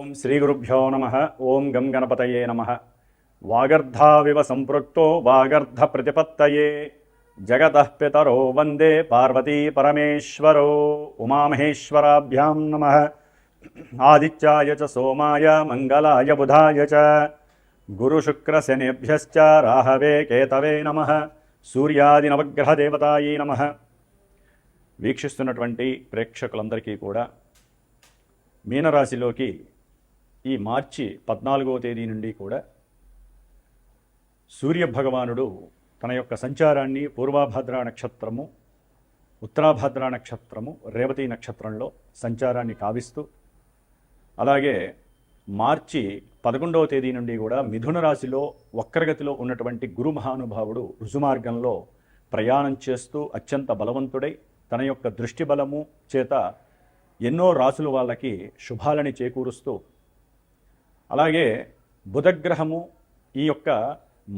ఓం శ్రీ గురుభ్యో నమః. ఓం గం గణపతయే నమః. వాగర్ధావివ సంపృక్తో వాగర్ధ ప్రతిపత్తయే జగతః పితరో వందే పార్వతీ పరమేశ్వరో. ఉమామహేశ్వరాభ్యాం నమః. ఆదిత్యాయ చ సోమాయ మంగళాయ బుధాయ చ గురుశుక్రశనేభ్యశ్చ రాహవే కేతవే నమః. సూర్యాది నవగ్రహ దేవతాయే నమః. వీక్షిస్తున్నటువంటి ప్రేక్షకులందరికీ కూడా మీనరాశిలోకి ఈ మార్చి 14వ తేదీ నుండి కూడా సూర్యభగవానుడు తన యొక్క సంచారాన్ని పూర్వభద్ర నక్షత్రము, ఉత్తరాభద్ర నక్షత్రము, రేవతి నక్షత్రంలో సంచారాన్ని కావిస్తూ, అలాగే మార్చి 11వ తేదీ నుండి కూడా మిథున రాశిలో వక్రగతిలో ఉన్నటువంటి గురు మహానుభావుడు రుజుమార్గంలో ప్రయాణం చేస్తూ అత్యంత బలవంతుడై తన యొక్క దృష్టి బలము చేత ఎన్నో రాసుల వాళ్ళకి శుభాలని చేకూరుస్తూ, అలాగే బుధగ్రహము ఈ యొక్క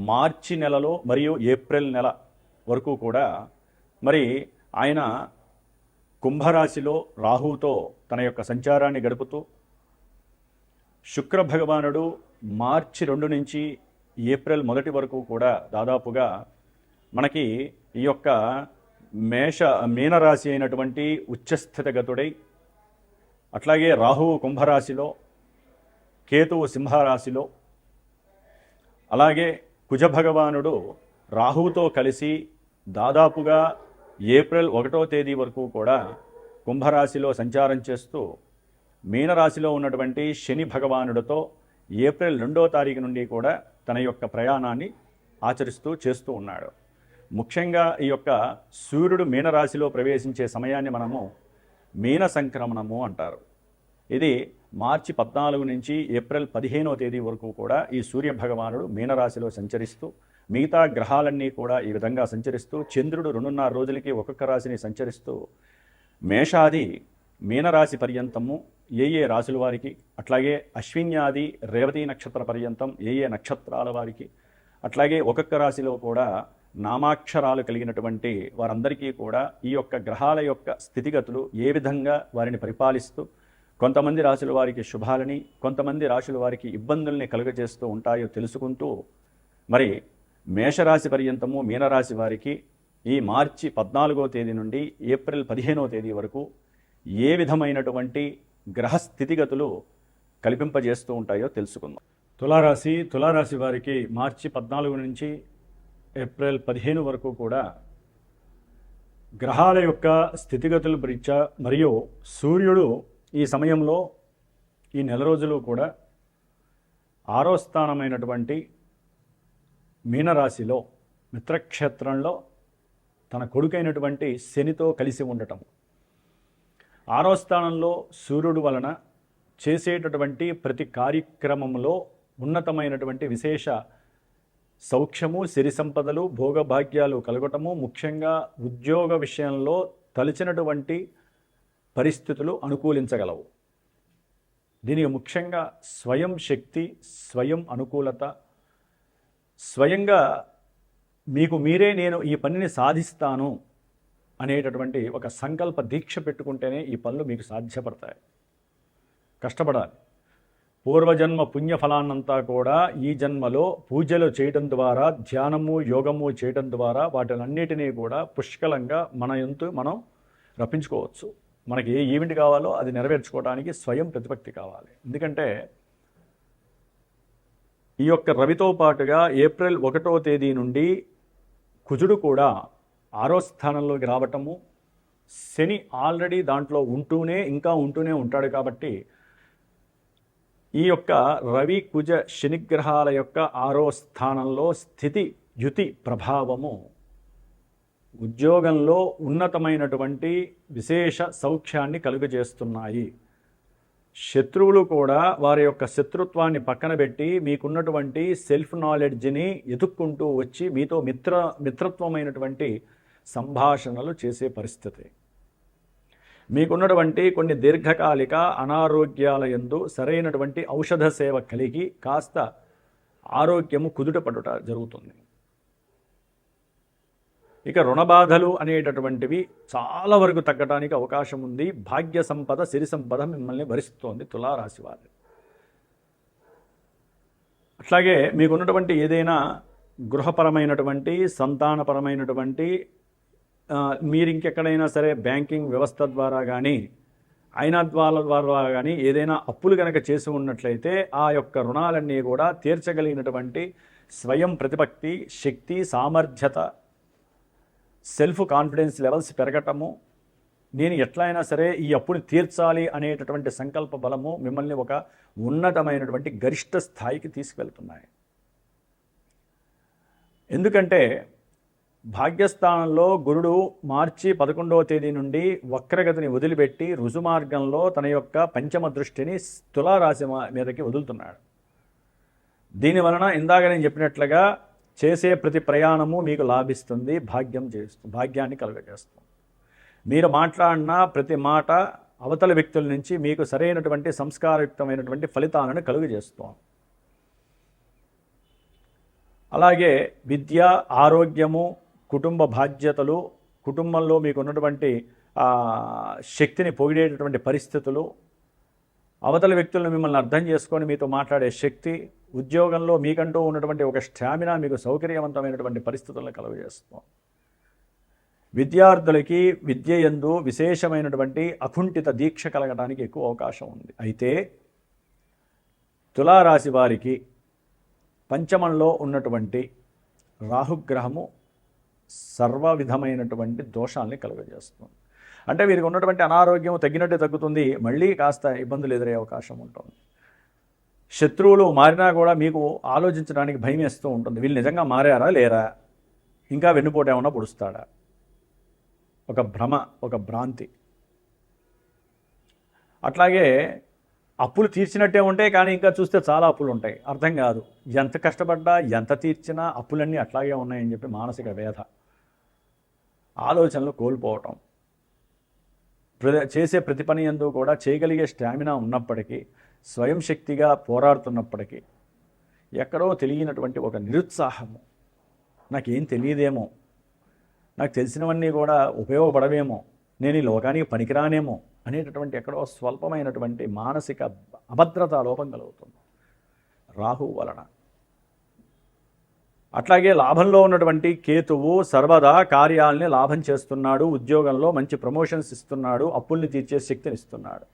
మార్చి నెలలో మరియు ఏప్రిల్ నెల వరకు కూడా మరి ఆయన కుంభరాశిలో రాహువుతో తన యొక్క సంచారాన్ని గడుపుతూ, శుక్ర భగవానుడు మార్చి 2 నుంచి ఏప్రిల్ 1 వరకు కూడా దాదాపుగా మనకి ఈ యొక్క మీనరాశి అయినటువంటి ఉచ్చస్థితగతుడై, అట్లాగే రాహువు కుంభరాశిలో, కేతువు సింహరాశిలో, అలాగే కుజభగవానుడు రాహువుతో కలిసి దాదాపుగా ఏప్రిల్ 1వ తేదీ వరకు కూడా కుంభరాశిలో సంచారం చేస్తూ, మీనరాశిలో ఉన్నటువంటి శని భగవానుడితో ఏప్రిల్ 2వ తారీఖు నుండి కూడా తన యొక్క ప్రయాణాన్ని చేస్తూ ఉన్నాడు. ముఖ్యంగా ఈ యొక్క సూర్యుడు మీనరాశిలో ప్రవేశించే సమయాన్ని మనము మీన సంక్రమణము అంటారు. ఇది మార్చి 14 నుంచి ఏప్రిల్ 15వ తేదీ వరకు కూడా ఈ సూర్య భగవానుడు మీనరాశిలో సంచరిస్తూ, మిగతా గ్రహాలన్నీ కూడా ఈ విధంగా సంచరిస్తూ, చంద్రుడు 2.5 రోజులకి ఒక్కొక్క రాశిని సంచరిస్తూ మేషాది మీనరాశి పర్యంతము ఏ రాశుల వారికి, అట్లాగే అశ్విన్యాది రేవతి నక్షత్ర పర్యంతం ఏ నక్షత్రాల వారికి, అట్లాగే ఒక్కొక్క రాశిలో కూడా నామాక్షరాలు కలిగినటువంటి వారందరికీ కూడా ఈ యొక్క గ్రహాల యొక్క స్థితిగతులు ఏ విధంగా వారిని పరిపాలిస్తూ, కొంతమంది రాశుల వారికి శుభాలని, కొంతమంది రాశుల వారికి ఇబ్బందుల్ని కలుగజేస్తూ ఉంటాయో తెలుసుకుంటూ, మరి మేషరాశి పర్యంతము మీనరాశి వారికి ఈ మార్చి 14వ తేదీ నుండి ఏప్రిల్ 15వ తేదీ వరకు ఏ విధమైనటువంటి గ్రహ స్థితిగతులు కల్పింపజేస్తూ ఉంటాయో తెలుసుకుందాం. తులారాశి వారికి మార్చి 14 నుంచి ఏప్రిల్ 15 వరకు కూడా గ్రహాల యొక్క స్థితిగతుల రీత్యా మరియు సూర్యుడు ఈ సమయంలో ఈ నెల రోజులు కూడా 6వ స్థానమైనటువంటి మీనరాశిలో మిత్రక్షేత్రంలో తన కొడుకైనటువంటి శనితో కలిసి ఉండటం, 6వ స్థానంలో సూర్యుడు వలన చేసేటటువంటి ప్రతి కార్యక్రమంలో ఉన్నతమైనటువంటి విశేష సౌఖ్యము, సిరి సంపదలు, భోగభాగ్యాలు కలగటము, ముఖ్యంగా ఉద్యోగ విషయంలో తలచినటువంటి పరిస్థితులు అనుకూలించగలవు. దీనికి ముఖ్యంగా స్వయం శక్తి, స్వయం అనుకూలత, స్వయంగా మీకు మీరే నేను ఈ పనిని సాధిస్తాను అనేటటువంటి ఒక సంకల్ప దీక్ష పెట్టుకుంటేనే ఈ పనులు మీకు సాధ్యపడతాయి. కష్టపడాలి. పూర్వజన్మ పుణ్యఫలాన్నంతా కూడా ఈ జన్మలో పూజలు చేయడం ద్వారా, ధ్యానము యోగము చేయడం ద్వారా వాటినన్నిటినీ కూడా పుష్కలంగా మనం రప్పించుకోవచ్చు. మనకి ఏ ఈవెంట్ కావాలో అది నెరవేర్చుకోవడానికి స్వయం ప్రతిపత్తి కావాలి. ఎందుకంటే ఈ యొక్క రవితో పాటుగా ఏప్రిల్ 1వ తేదీ నుండి కుజుడు కూడా 6వ స్థానంలోకి రావటము, శని ఆల్రెడీ దాంట్లో ఇంకా ఉంటూనే ఉంటాడు. కాబట్టి ఈ యొక్క రవి కుజ శనిగ్రహాల యొక్క 6వ స్థానంలో స్థితి యుతి ప్రభావము ఉద్యోగంలో ఉన్నతమైనటువంటి విశేష సౌఖ్యాన్ని కలుగజేస్తున్నాయి. శత్రువులు కూడా వారి యొక్క శత్రుత్వాన్ని పక్కన పెట్టి మీకున్నటువంటి సెల్ఫ్ నాలెడ్జ్ని ఎదుక్కుంటూ వచ్చి మీతో మిత్రత్వమైనటువంటి సంభాషణలు చేసే పరిస్థితి. మీకున్నటువంటి కొన్ని దీర్ఘకాలిక అనారోగ్యాల యందు సరైనటువంటి ఔషధ సేవ కలిగి కాస్త ఆరోగ్యము కుదుటపడుట జరుగుతుంది. ఇక రుణబాధలు అనేటటువంటివి చాలా వరకు తగ్గడానికి అవకాశం ఉంది. భాగ్య సంపద, సిరి సంపద మిమ్మల్ని భరిస్తోంది తులారాశి వారు. అట్లాగే మీకున్నటువంటి ఏదైనా గృహపరమైనటువంటి సంతానపరమైనటువంటి మీరు ఇంకెక్కడైనా సరే బ్యాంకింగ్ వ్యవస్థ ద్వారా కానీ అయినద్వాల ద్వారా కానీ ఏదైనా అప్పులు కనుక చేసి ఉన్నట్లయితే ఆ యొక్క రుణాలన్నీ కూడా తీర్చగలిగినటువంటి స్వయం ప్రతిపత్తి, శక్తి, సామర్థ్యత, సెల్ఫ్ కాన్ఫిడెన్స్ లెవెల్స్ పెరగటము, నేను ఎట్లయినా సరే ఈ అప్పుని తీర్చాలి అనేటటువంటి సంకల్ప బలము మిమ్మల్ని ఒక ఉన్నతమైనటువంటి గరిష్ట స్థాయికి తీసుకువెళ్తున్నాయి. ఎందుకంటే భాగ్యస్థానంలో గురుడు మార్చి 11వ తేదీ నుండి వక్రగతిని వదిలిపెట్టి రుజుమార్గంలో తన యొక్క పంచమ దృష్టిని తులారాశి మీదకి వదులుతున్నాడు. దీనివలన ఇందాక నేను చెప్పినట్లుగా చేసే ప్రతి ప్రయాణము మీకు లాభిస్తుంది, భాగ్యాన్ని కలుగజేస్తుంది. మీరు మాట్లాడిన ప్రతి మాట అవతల వ్యక్తుల నుంచి మీకు సరైనటువంటి సంస్కారయుక్తమైనటువంటి ఫలితాలను కలుగజేస్తుంది. అలాగే విద్య, ఆరోగ్యము, కుటుంబ బాధ్యతలు, కుటుంబంలో మీకు ఉన్నటువంటి శక్తిని పొగిడేటటువంటి పరిస్థితులు, అవతల వ్యక్తులను మిమ్మల్ని అర్థం చేసుకొని మీతో మాట్లాడే శక్తి, ఉద్యోగంలో మీకంటూ ఉన్నటువంటి ఒక స్టామినా మీకు సౌకర్యవంతమైనటువంటి పరిస్థితులను కలుగజేస్తుంది. విద్యార్థులకి విద్య యందు విశేషమైనటువంటి అకుంఠిత దీక్ష కలగడానికి ఎక్కువ అవకాశం ఉంది. అయితే తులారాశి వారికి పంచమంలో ఉన్నటువంటి రాహుగ్రహము సర్వ విధమైనటువంటి దోషాల్ని కలుగజేస్తుంది. అంటే వీరికి ఉన్నటువంటి అనారోగ్యం తగ్గినట్టే తగ్గుతుంది, మళ్ళీ కాస్త ఇబ్బందులు ఎదురయ్యే అవకాశం ఉంటుంది. శత్రువులు మారినా కూడా మీకు ఆలోచించడానికి భయం వేస్తూ ఉంటుంది. వీళ్ళు నిజంగా మారారా లేరా, ఇంకా వెన్నుపోటు ఏమన్నా పొడుస్తాడా, ఒక భ్రమ, ఒక భ్రాంతి. అట్లాగే అప్పులు తీర్చినట్టే ఉంటాయి, కానీ ఇంకా చూస్తే చాలా అప్పులు ఉంటాయి, అర్థం కాదు. ఎంత కష్టపడ్డా ఎంత తీర్చినా అప్పులన్నీ అట్లాగే ఉన్నాయని చెప్పి మానసిక వేధ, ఆలోచనలు కోల్పోవటం, చేసే ప్రతి పని యందు కూడా చేయగలిగే స్టామినా ఉన్నప్పటికీ, స్వయం శక్తిగా పోరాడుతున్నప్పటికీ ఎక్కడో తెలియనటువంటి ఒక నిరుత్సాహము, నాకేం తెలియదేమో, నాకు తెలిసినవన్నీ కూడా ఉపయోగపడవేమో, నేను ఈ లోకానికి పనికిరానేమో అనేటటువంటి ఎక్కడో స్వల్పమైనటువంటి మానసిక అభద్రతా లోపం కలుగుతుంది రాహు వలన. అట్లాగే లాభంలో ఉన్నటువంటి కేతువు సర్వదా కార్యాలని లాభం చేస్తున్నాడు, ఉద్యోగంలో మంచి ప్రమోషన్స్ ఇస్తున్నాడు, అప్పుల్ని తీర్చే శక్తిని ఇస్తున్నాడు.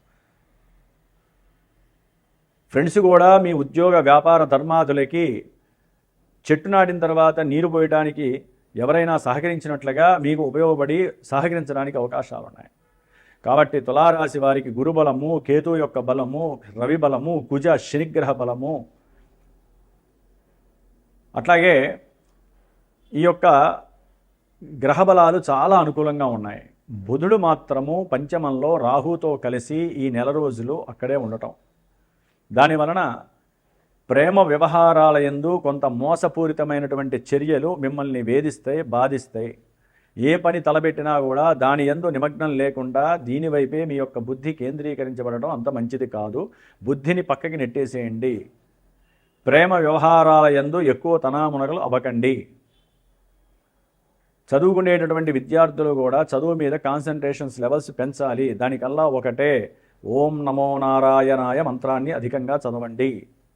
ఫ్రెండ్స్ కూడా మీ ఉద్యోగ వ్యాపార ధర్మాదులకి చెట్టు నాటిన తర్వాత నీరు పోయడానికి ఎవరైనా సహకరించినట్లుగా మీకు ఉపయోగపడి సహకరించడానికి అవకాశాలు ఉన్నాయి. కాబట్టి తులారాశి వారికి గురుబలము, కేతు యొక్క బలము, రవి బలము, కుజ శనిగ్రహ బలము, అట్లాగే ఈ యొక్క గ్రహబలాలు చాలా అనుకూలంగా ఉన్నాయి. బుధుడు మాత్రము పంచమంలో రాహుతో కలిసి ఈ నెల రోజులు అక్కడే ఉండటం, దానివలన ప్రేమ వ్యవహారాల యందు కొంత మోసపూరితమైనటువంటి చర్యలు మిమ్మల్ని వేధిస్తాయి, బాధిస్తాయి. ఏ పని తలబెట్టినా కూడా దాని యందు నిమగ్నం లేకుండా దీనివైపే మీ యొక్క బుద్ధి కేంద్రీకరించబడడం అంత మంచిది కాదు. బుద్ధిని పక్కకి నెట్టేసేయండి. ప్రేమ వ్యవహారాల యందు ఎక్కువ తనామునగలు అవ్వకండి. చదువుకునేటటువంటి విద్యార్థులు కూడా చదువు మీద కాన్సన్ట్రేషన్స్ లెవెల్స్ పెంచాలి. దానికల్లా ఒకటే, ఓం నమో నారాయణాయ మంత్రాన్ని అధికంగా చదవండి,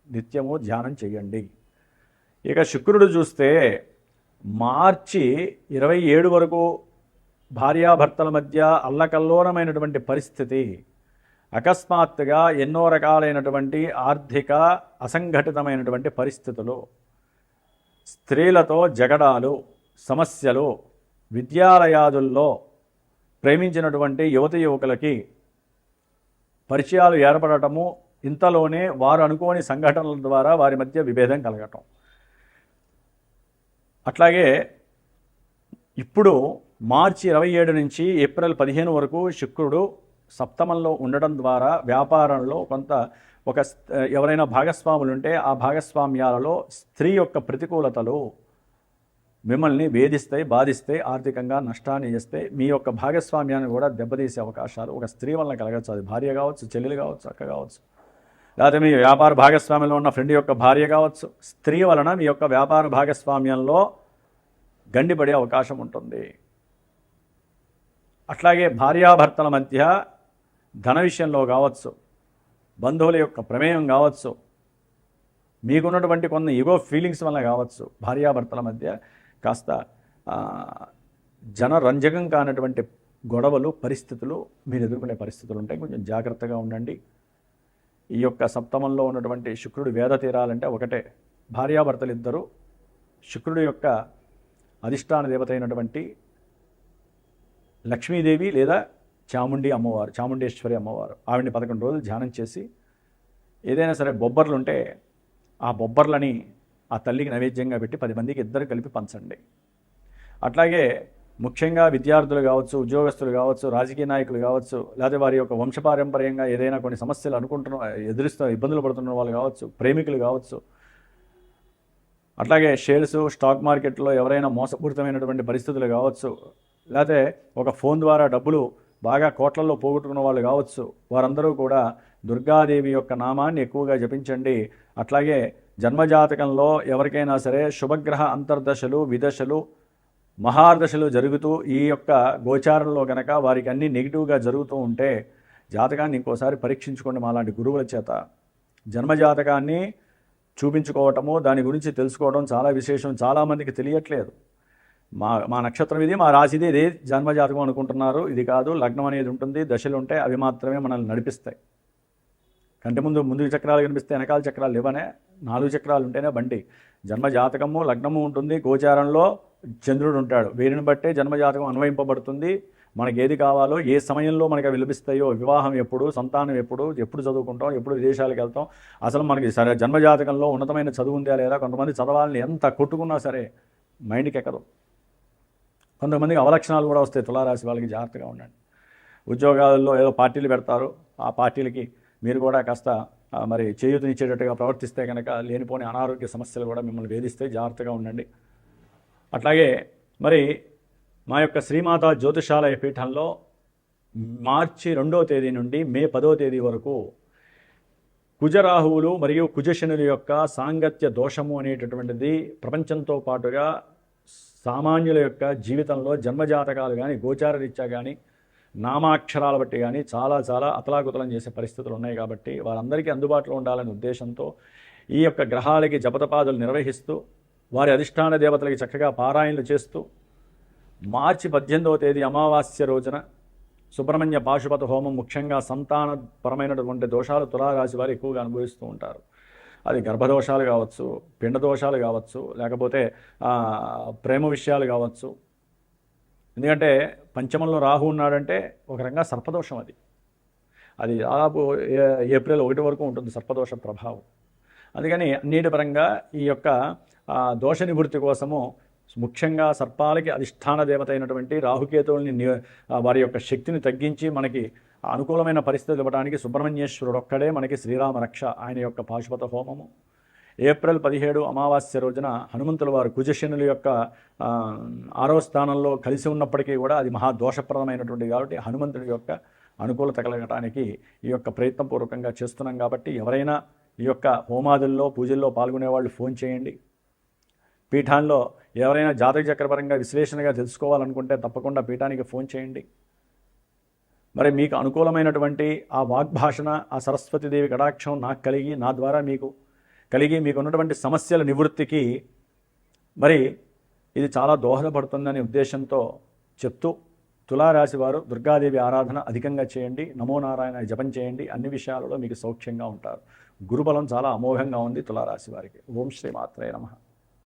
నిత్యము ధ్యానం చేయండి. ఇక శుక్రుడు చూస్తే మార్చి 27 వరకు భార్యాభర్తల మధ్య అల్లకల్లోలమైనటువంటి పరిస్థితి, అకస్మాత్తుగా ఎన్నో రకాలైనటువంటి ఆర్థిక అసంఘటితమైనటువంటి పరిస్థితులు, స్త్రీలతో జగడాలు, సమస్యలు, విద్యాలయాదుల్లో ప్రేమించినటువంటి యువతి యువకులకి పరిచయాలు ఏర్పడటము, ఇంతలోనే వారు అనుకోని సంఘటనల ద్వారా వారి మధ్య విభేదం కలగటం. అట్లాగే ఇప్పుడు మార్చి 27 నుంచి ఏప్రిల్ 15 వరకు శుక్రుడు సప్తమంలో ఉండడం ద్వారా వ్యాపారంలో కొంత ఎవరైనా భాగస్వాములు ఉంటే ఆ భాగస్వామ్యాలలో స్త్రీ యొక్క ప్రతికూలతలు మిమ్మల్ని వేధిస్తాయి, బాధిస్తాయి, ఆర్థికంగా నష్టాన్ని చేస్తాయి. మీ యొక్క భాగస్వామ్యాన్ని కూడా దెబ్బతీసే అవకాశాలు ఒక స్త్రీ వలన కలగచ్చు. అది భార్య కావచ్చు, చెల్లెలు కావచ్చు, అక్క కావచ్చు, లేకపోతే మీ వ్యాపార భాగస్వామ్యంలో ఉన్న ఫ్రెండ్ యొక్క భార్య కావచ్చు. స్త్రీ వలన మీ యొక్క వ్యాపార భాగస్వామ్యంలో గండిపడే అవకాశం ఉంటుంది. అట్లాగే భార్యాభర్తల మధ్య ధన విషయంలో కావచ్చు, బంధువుల యొక్క ప్రమేయం కావచ్చు, మీకున్నటువంటి కొన్ని ఈగో ఫీలింగ్స్ వల్ల కావచ్చు, భార్యాభర్తల మధ్య కాస్త జనరంజకం కానటువంటి గొడవలు, పరిస్థితులు మీరు ఎదుర్కొనే పరిస్థితులు ఉంటాయి. కొంచెం జాగ్రత్తగా ఉండండి. ఈ యొక్క సప్తమంలో ఉన్నటువంటి శుక్రుడు వేద తీరాలంటే ఒకటే, భార్యాభర్తలు ఇద్దరు శుక్రుడి యొక్క అధిష్టాన దేవత అయినటువంటి లక్ష్మీదేవి లేదా చాముండి అమ్మవారు, చాముండేశ్వరి అమ్మవారు, ఆవిడ్ని 11 రోజులు ధ్యానం చేసి ఏదైనా సరే బొబ్బర్లు ఉంటే ఆ బొబ్బర్లని ఆ తల్లికి నైవేద్యంగా పెట్టి 10 మందికి ఇద్దరు కలిపి పంచండి. అట్లాగే ముఖ్యంగా విద్యార్థులు కావచ్చు, ఉద్యోగస్తులు కావచ్చు, రాజకీయ నాయకులు కావచ్చు, లేకపోతే వారి యొక్క వంశపారంపర్యంగా ఏదైనా కొన్ని సమస్యలు ఇబ్బందులు పడుతున్న వాళ్ళు కావచ్చు, ప్రేమికులు కావచ్చు, అట్లాగే షేర్స్ స్టాక్ మార్కెట్లో ఎవరైనా మోసపూరితమైనటువంటి పరిస్థితులు కావచ్చు, లేకపోతే ఒక ఫోన్ ద్వారా డబ్బులు బాగా కోట్లలో పోగొట్టుకున్న వాళ్ళు కావచ్చు, వారందరూ కూడా దుర్గాదేవి యొక్క నామాన్ని ఎక్కువగా జపించండి. అట్లాగే జన్మజాతకంలో ఎవరికైనా సరే శుభగ్రహ అంతర్దశలు, విదశలు, మహార్దశలు జరుగుతూ ఈ యొక్క గోచారంలో కనుక వారికి అన్నీ నెగిటివ్గా జరుగుతూ ఉంటే జాతకాన్ని ఇంకోసారి పరీక్షించుకోండి. మాలాంటి గురువుల చేత జన్మజాతకాన్ని చూపించుకోవటము, దాని గురించి తెలుసుకోవడం చాలా విశేషం. చాలామందికి తెలియట్లేదు. మా నక్షత్రం ఇది, మా రాశిది, ఇదే జన్మజాతకం అనుకుంటున్నారు. ఇది కాదు, లగ్నం అనేది ఉంటుంది, దశలు ఉంటాయి, అవి మాత్రమే మనల్ని నడిపిస్తాయి. కంటి ముందు చక్రాలు కనిపిస్తే వెనకాల చక్రాలు లేవనే, 4 చక్రాలు ఉంటేనే బండి. జన్మజాతకము, లగ్నము ఉంటుంది, గోచారంలో చంద్రుడు ఉంటాడు. వీరిని బట్టే జన్మజాతకం అన్వయింపబడుతుంది. మనకి ఏది కావాలో, ఏ సమయంలో మనకి అవి లభిస్తాయో, వివాహం ఎప్పుడు, సంతానం ఎప్పుడు చదువుకుంటాం, ఎప్పుడు విదేశాలకు వెళ్తాం, అసలు మనకి సరే జన్మజాతకంలో ఉన్నతమైన చదువు ఉందా లేదా. కొంతమంది చదవాలని ఎంత కొట్టుకున్నా సరే మైండ్కి ఎక్కదు. కొంతమందికి అవలక్షణాలు కూడా వస్తాయి. తులారాశి వాళ్ళకి జాగ్రత్తగా ఉండండి. ఉద్యోగాల్లో ఏదో పార్టీలు పెడతారు, ఆ పార్టీలకి మీరు కూడా కాస్త మరి చేయూతనిచ్చేటట్టుగా ప్రవర్తిస్తే కనుక లేనిపోని అనారోగ్య సమస్యలు కూడా మిమ్మల్ని వేధిస్తే జాగ్రత్తగా ఉండండి. అట్లాగే మరి మా యొక్క శ్రీమాత జ్యోతిషాలయ పీఠంలో మార్చి 2వ తేదీ నుండి మే 10వ తేదీ వరకు కుజరాహువులు మరియు కుజశనుల యొక్క సాంగత్య దోషము అనేటటువంటిది ప్రపంచంతో పాటుగా సామాన్యుల యొక్క జీవితంలో జన్మజాతకాలు కానీ, గోచార రీత్యా కానీ, నామాక్షరాల బట్టి కానీ చాలా అతలాకుతలం చేసే పరిస్థితులు ఉన్నాయి. కాబట్టి వారందరికీ అందుబాటులో ఉండాలనే ఉద్దేశంతో ఈ యొక్క గ్రహాలకి జపతపాదులు నిర్వహిస్తూ, వారి అధిష్టాన దేవతలకి చక్కగా పారాయణలు చేస్తూ, మార్చి 18వ తేదీ అమావాస్య రోజున సుబ్రహ్మణ్య పాశుపత హోమం, ముఖ్యంగా సంతానపరమైనటువంటి దోషాలు తులారాశి వారు ఎక్కువగా అనుభవిస్తూ ఉంటారు. అది గర్భదోషాలు కావచ్చు, పిండ దోషాలు కావచ్చు, లేకపోతే ప్రేమ విషయాలు కావచ్చు. ఎందుకంటే పంచమంలో రాహు ఉన్నాడంటే ఒక రకంగా సర్పదోషం. అది దాదాపు ఏప్రిల్ 1 వరకు ఉంటుంది సర్పదోష ప్రభావం. అందుకని అన్నిటి పరంగా ఈ యొక్క దోష నివృత్తి కోసము ముఖ్యంగా సర్పాలకి అధిష్టాన దేవత అయినటువంటి రాహుకేతువుల్ని వారి యొక్క శక్తిని తగ్గించి మనకి అనుకూలమైన పరిస్థితులు ఇవ్వడానికి సుబ్రహ్మణ్యేశ్వరుడు ఒక్కడే మనకి శ్రీరామ రక్ష. ఆయన యొక్క పాశుపత హోమము ఏప్రిల్ 17 అమావాస్య రోజున హనుమంతుల వారు కుజశనుల యొక్క 6వ స్థానంలో కలిసి ఉన్నప్పటికీ కూడా అది మహాదోషప్రదమైనటువంటి కాబట్టి హనుమంతుడి యొక్క అనుకూలత కలగటానికి ఈ యొక్క ప్రయత్నపూర్వకంగా చేస్తున్నాం. కాబట్టి ఎవరైనా ఈ యొక్క హోమాదుల్లో, పూజల్లో పాల్గొనే వాళ్ళు ఫోన్ చేయండి. పీఠాల్లో ఎవరైనా జాతక చక్రపరంగా విశ్లేషణగా తెలుసుకోవాలనుకుంటే తప్పకుండా పీఠానికి ఫోన్ చేయండి. మరి మీకు అనుకూలమైనటువంటి ఆ వాగ్భాషణ, ఆ సరస్వతీదేవి కటాక్షం నాకు కలిగి, నా ద్వారా మీకు కలిగి, మీకు ఉన్నటువంటి సమస్యల నివృత్తికి మరి ఇది చాలా దోహదపడుతుందనే ఉద్దేశంతో చెప్తూ, తులారాశి వారు దుర్గాదేవి ఆరాధన అధికంగా చేయండి, నమో నారాయణ జపం చేయండి. అన్ని విషయాలలో మీకు సౌఖ్యంగా ఉంటారు. గురుబలం చాలా అమోఘంగా ఉంది తులారాశి వారికి. ఓం శ్రీ మాత్రే నమః.